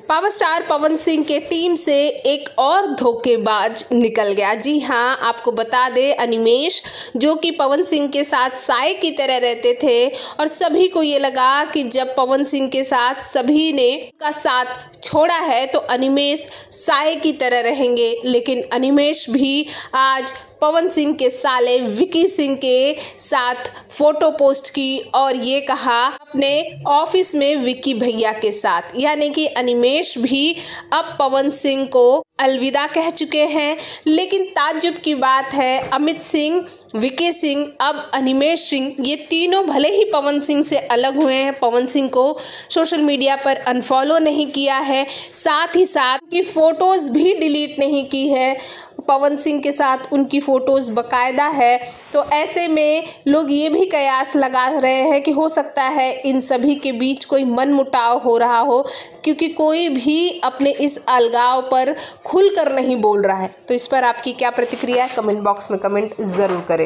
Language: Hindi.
पावर स्टार पवन सिंह के टीम से एक और धोखेबाज निकल गया। जी हाँ, आपको बता दें, अनिमेष जो कि पवन सिंह के साथ साए की तरह रहते थे और सभी को ये लगा कि जब पवन सिंह के साथ सभी ने का साथ छोड़ा है तो अनिमेष साए की तरह रहेंगे। लेकिन अनिमेष भी आज पवन सिंह के साले विकी सिंह के साथ फोटो पोस्ट की और ये कहा अपने ऑफिस में विकी भैया के साथ, यानी कि अनिमेष भी अब पवन सिंह को अलविदा कह चुके हैं। लेकिन ताज्जुब की बात है, अमित सिंह, विकी सिंह, अब अनिमेष सिंह, ये तीनों भले ही पवन सिंह से अलग हुए हैं, पवन सिंह को सोशल मीडिया पर अनफॉलो नहीं किया है, साथ ही साथ उनकी फ़ोटोज़ भी डिलीट नहीं की है। पवन सिंह के साथ उनकी फ़ोटोज़ बाकायदा है। तो ऐसे में लोग ये भी कयास लगा रहे हैं कि हो सकता है इन सभी के बीच कोई मनमुटाव हो रहा हो, क्योंकि कोई भी अपने इस अलगाव पर खुलकर नहीं बोल रहा है। तो इस पर आपकी क्या प्रतिक्रिया है? कमेंट बॉक्स में कमेंट ज़रूर करें।